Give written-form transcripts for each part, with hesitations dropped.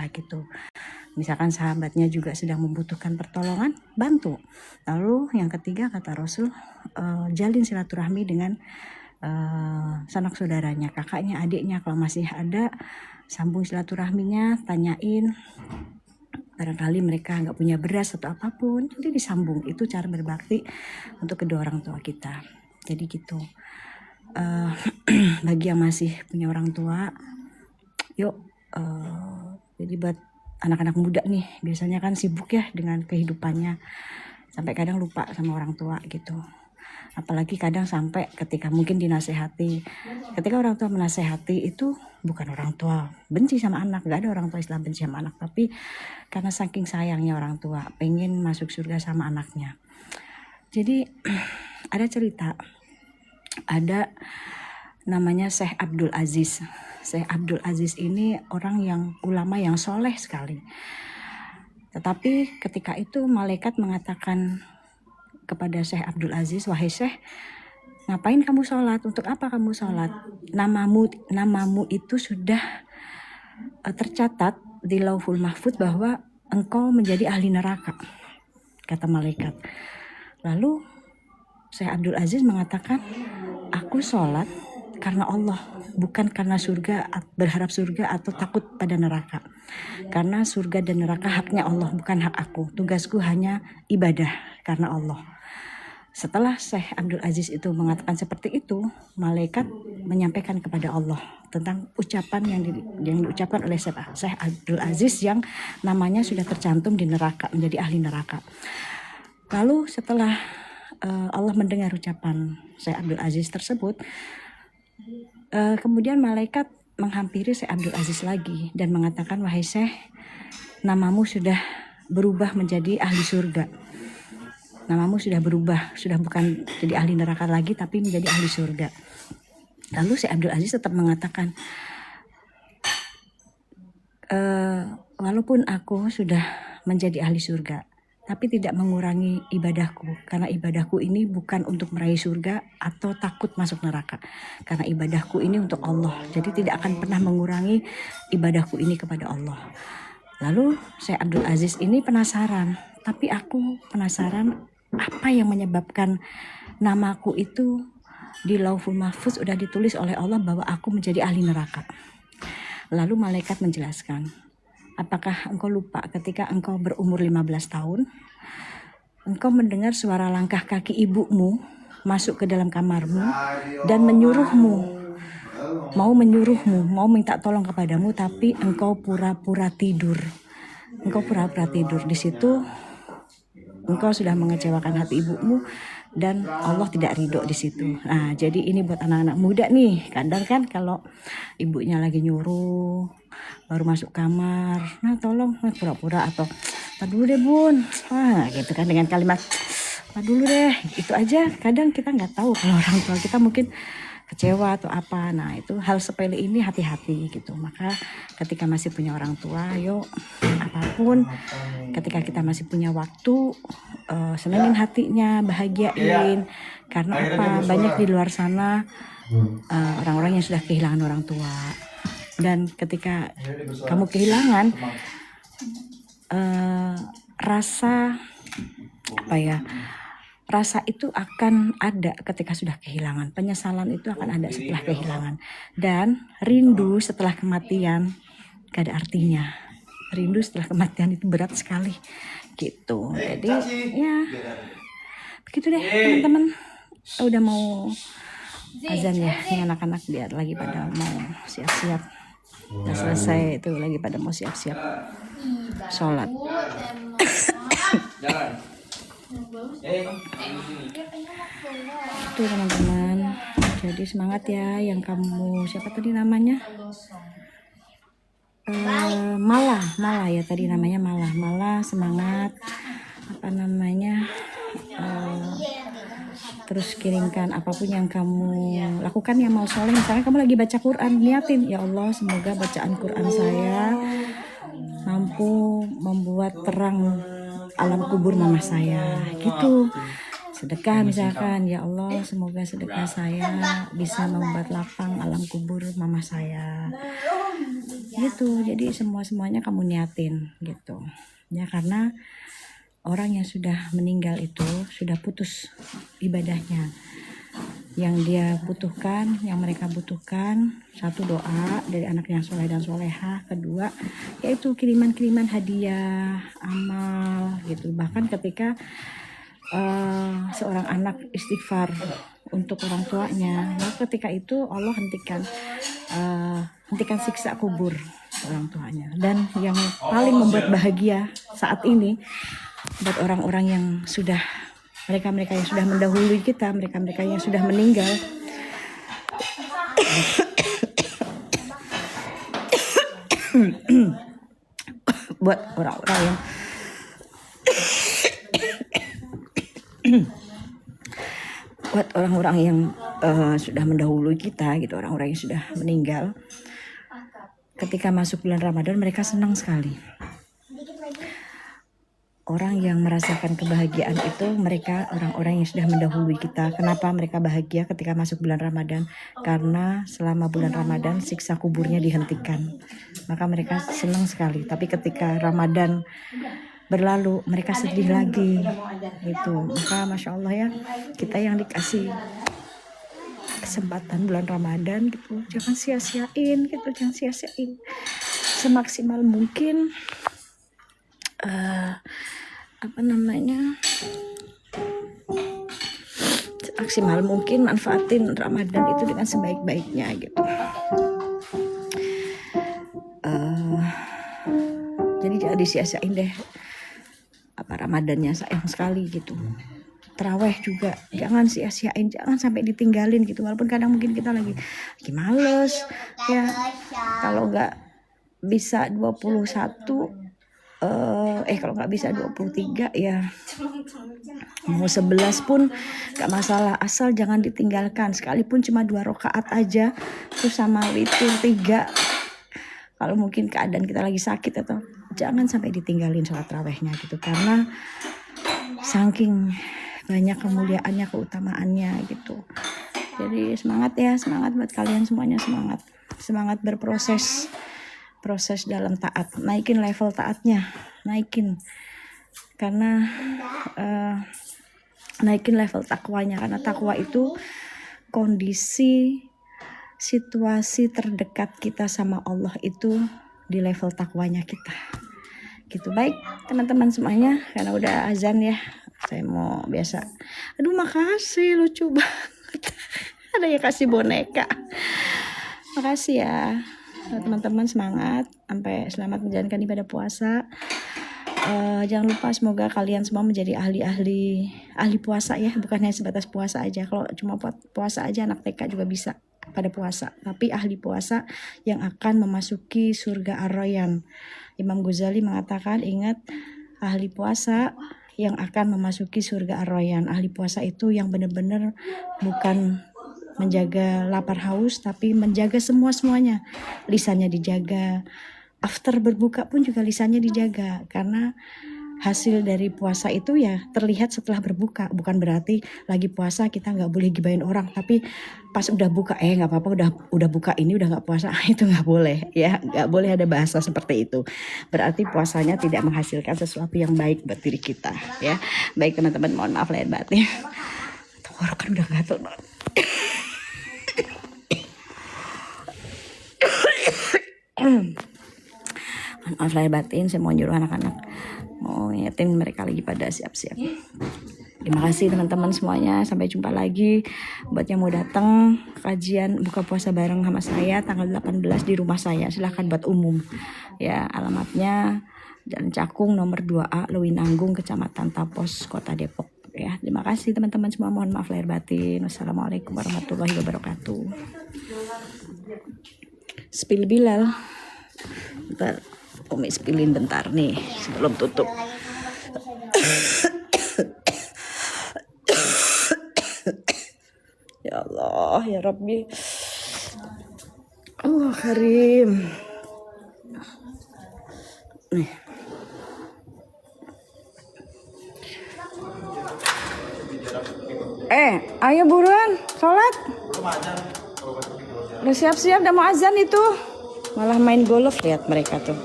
kita gitu. Misalkan sahabatnya juga sedang membutuhkan pertolongan, bantu. Lalu yang ketiga kata Rasul, jalin silaturahmi dengan sanak saudaranya, kakaknya, adiknya, kalau masih ada, sambung silaturahminya, tanyain. Barangkali mereka nggak punya beras atau apapun, jadi disambung. Itu cara berbakti untuk kedua orang tua kita. Jadi gitu. Bagi yang masih punya orang tua, yuk. Jadi buat anak-anak muda nih, biasanya kan sibuk ya dengan kehidupannya, sampai kadang lupa sama orang tua gitu. Apalagi kadang sampai ketika mungkin dinasehati, ketika orang tua menasehati itu bukan orang tua benci sama anak, gak ada orang tua Islam benci sama anak, tapi karena saking sayangnya orang tua pengen masuk surga sama anaknya. Jadi ada cerita, ada namanya Syekh Abdul Aziz. Syekh Abdul Aziz ini orang yang ulama yang soleh sekali. Tetapi ketika itu malaikat mengatakan kepada Syekh Abdul Aziz, wahai Syekh, ngapain kamu sholat? Untuk apa kamu sholat? Namamu itu sudah tercatat di Lauhul Mahfuz bahwa engkau menjadi ahli neraka, kata malaikat. Lalu Syekh Abdul Aziz mengatakan, aku sholat karena Allah, bukan karena surga, berharap surga atau takut pada neraka. Karena surga dan neraka haknya Allah, bukan hak aku. Tugasku hanya ibadah karena Allah. Setelah Syekh Abdul Aziz itu mengatakan seperti itu, malaikat menyampaikan kepada Allah tentang ucapan yang diucapkan oleh Syekh Abdul Aziz yang namanya sudah tercantum di neraka, menjadi ahli neraka. Lalu setelah Allah mendengar ucapan Syekh Abdul Aziz tersebut, kemudian malaikat menghampiri Syekh Abdul Aziz lagi dan mengatakan, wahai Syekh, namamu sudah berubah menjadi ahli surga. Namamu sudah berubah, sudah bukan jadi ahli neraka lagi, tapi menjadi ahli surga. Lalu Syekh Abdul Aziz tetap mengatakan, walaupun aku sudah menjadi ahli surga, tapi tidak mengurangi ibadahku, karena ibadahku ini bukan untuk meraih surga atau takut masuk neraka, karena ibadahku ini untuk Allah, jadi tidak akan pernah mengurangi ibadahku ini kepada Allah. Lalu Syekh Abdul Aziz ini penasaran, tapi aku penasaran apa yang menyebabkan namaku itu di Lauhul Mahfuz udah ditulis oleh Allah bahwa aku menjadi ahli neraka. Lalu malaikat menjelaskan, apakah engkau lupa ketika engkau berumur 15 tahun, engkau mendengar suara langkah kaki ibumu masuk ke dalam kamarmu dan mau minta tolong kepadamu, tapi engkau pura-pura tidur. Di situ engkau sudah mengecewakan hati ibumu dan Allah tidak ridho di situ. Nah, jadi ini buat anak-anak muda nih. Kadang kan kalau ibunya lagi nyuruh baru masuk kamar, nah tolong pura-pura atau "Tar dulu deh bun," gitu kan, dengan kalimat "Tar dulu deh," itu aja. Kadang kita nggak tahu kalau orang tua kita mungkin kecewa atau apa. Nah, itu hal sepele ini hati-hati gitu. Maka ketika masih punya orang tua, yuk apapun, ketika kita masih punya waktu, senengin hatinya, bahagiain. Karena apa? Banyak di luar sana orang-orang yang sudah kehilangan orang tua. Dan ketika kamu kehilangan, rasa itu akan ada ketika sudah kehilangan. Penyesalan itu akan ada setelah kehilangan. Dan rindu setelah kematian gak ada artinya. Rindu setelah kematian itu berat sekali gitu. Jadi ya begitu deh teman-teman. Udah mau azan ya. Ini anak-anak biar lagi pada mau siap-siap. Udah selesai itu lagi pada mau siap-siap sholat. Itu teman-teman, jadi semangat ya yang kamu, siapa tadi namanya, Mala ya tadi namanya, Mala semangat, apa namanya, terus kirimkan apapun yang kamu lakukan yang mau soleh. Misalnya kamu lagi baca Quran, niatin, ya Allah semoga bacaan Quran saya mampu membuat terang alam kubur mama saya gitu. sedekah misalkan, ya Allah semoga sedekah saya bisa membuat lapang alam kubur mama saya gitu. Jadi semuanya kamu niatin gitu ya, karena orang yang sudah meninggal itu sudah putus ibadahnya. Yang dia butuhkan, yang mereka butuhkan, satu doa dari anak yang soleh dan soleha, kedua yaitu kiriman-kiriman hadiah, amal gitu. Bahkan ketika seorang anak istighfar untuk orang tuanya, maka ketika itu Allah hentikan siksa kubur orang tuanya. Dan yang paling membuat bahagia saat ini buat orang-orang yang sudah, mereka yang sudah mendahului kita, mereka yang sudah meninggal, buat orang-orang yang buat orang-orang yang sudah mendahului kita gitu, orang-orang yang sudah meninggal, ketika masuk bulan Ramadan mereka senang sekali. Orang yang merasakan kebahagiaan itu mereka orang-orang yang sudah mendahului kita. Kenapa mereka bahagia ketika masuk bulan Ramadan? Karena selama bulan Ramadan siksa kuburnya dihentikan. Maka mereka senang sekali. Tapi ketika Ramadan berlalu mereka sedih lagi. Itu. Maka Masya Allah ya, kita yang dikasih kesempatan bulan Ramadan gitu, jangan sia-siain gitu, jangan sia-siain. Semaksimal mungkin maksimal mungkin manfaatin Ramadan itu dengan sebaik-baiknya gitu. Jadi jangan disia-siain deh Ramadannya, sayang sekali gitu. Taraweh juga jangan sia-siain, jangan sampai ditinggalin gitu, walaupun kadang mungkin kita lagi males ya, kalau nggak bisa 21 kalau nggak bisa 23 ya mau 11 pun nggak masalah, asal jangan ditinggalkan, sekalipun cuma 2 rakaat aja terus sama witir 3. Kalau mungkin keadaan kita lagi sakit atau jangan sampai ditinggalin sholat tarawehnya gitu, karena saking banyak kemuliaannya, keutamaannya gitu. Jadi semangat ya, semangat buat kalian semuanya, semangat berproses dalam taat, naikin level taatnya, karena naikin level takwanya, karena takwa itu kondisi situasi terdekat kita sama Allah itu di level takwanya kita gitu. Baik teman-teman semuanya, karena udah azan ya, saya mau biasa, aduh makasih lucu banget ada yang kasih boneka, makasih ya teman-teman, semangat sampai selamat menjalankan ibadah puasa. Jangan lupa semoga kalian semua menjadi ahli puasa ya, bukan hanya sebatas puasa aja. Kalau cuma puasa aja anak TK juga bisa pada puasa, tapi ahli puasa yang akan memasuki surga Ar-Rayyan. Imam Ghazali mengatakan, ingat, ahli puasa yang akan memasuki surga Ar-Rayyan. Ahli puasa itu yang benar-benar bukan menjaga lapar haus, tapi menjaga semuanya. Lisannya dijaga, after berbuka pun juga lisannya dijaga, karena hasil dari puasa itu ya terlihat setelah berbuka. Bukan berarti lagi puasa kita nggak boleh gibahin orang, tapi pas udah buka nggak apa-apa, udah buka ini udah nggak puasa, itu nggak boleh ya, nggak boleh ada bahasa seperti itu. Berarti puasanya tidak menghasilkan sesuatu yang baik buat diri kita ya. Baik teman-teman, mohon maaf lahir batin. Tenggorokan udah gatel banget. Maaf lahir batin, saya mau nyuruh anak-anak, mau ngingetin mereka lagi pada siap-siap. Terima kasih teman-teman semuanya, sampai jumpa lagi. Buat yang mau datang kajian buka puasa bareng sama saya tanggal 18 di rumah saya, silahkan buat umum ya. Alamatnya Jalan Cakung nomor 2A, Lewinanggung, Kecamatan Tapos, Kota Depok ya. Terima kasih teman-teman semua, mohon maaf lahir batin. Wassalamualaikum warahmatullahi wabarakatuh. Spill Bilal. Bentar, Umi spillin bentar nih sebelum tutup. Ya Allah, ya Rabbi, Allah Karim. Nih. Ayo buruan, sholat. Udah siap-siap, udah mau azan itu. Malah main golf, lihat mereka tuh.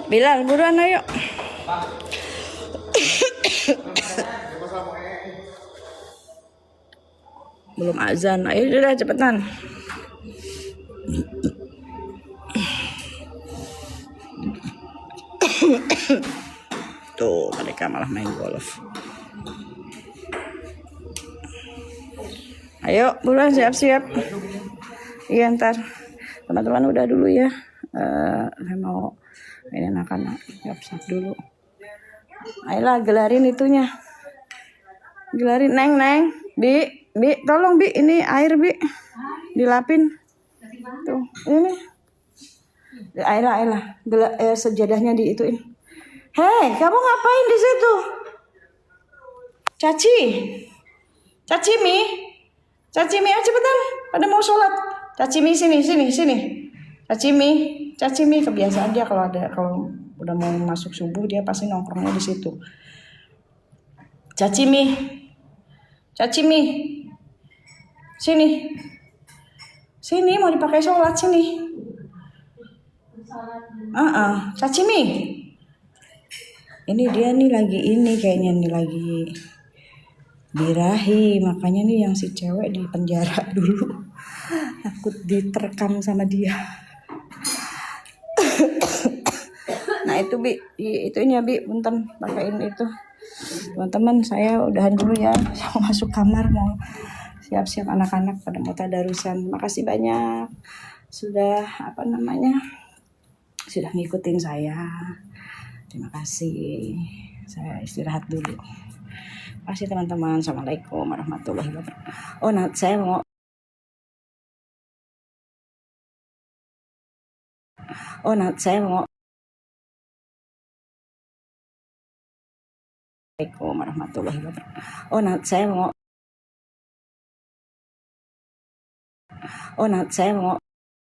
Bilal, buruan ayo. Belum azan, ayo sudah cepetan. Tuh, mereka malah main golf. Ayo, buruan siap-siap. Iya, ntar teman-teman udah dulu ya. Saya mau ini anak-anak siap-siap dulu. Ayolah, gelarin itunya. Gelarin, Neng. Bi, tolong Bi, ini air Bi. Dilapin. Tuh, ini. Ayolah. Sejadahnya diituin. Hei, kamu ngapain di situ? Caci Mi, ayo cepetan. Pada mau sholat. Caci Mi sini. Caci Mi kebiasaan dia kalau udah mau masuk subuh dia pasti nongkrongnya di situ. Caci Mi, sini mau dipakai sholat sini. Caci Mi. Ini dia nih kayaknya lagi birahi, makanya nih yang si cewek di penjara dulu. Takut diterkam sama dia. Nah itu Bi, itunya Bi, punten pakaiin itu. Teman-teman saya udahan dulu ya, saya mau masuk kamar, mau siap-siap anak-anak pada mau tadarusan. Makasih banyak sudah sudah ngikutin saya. Terima kasih. Saya istirahat dulu. Terima kasih teman-teman. Assalamualaikum warahmatullahi wabarakatuh. Oh, nah saya mau Assalamualaikum warahmatullahi wabarakatuh. Oh, nah saya mau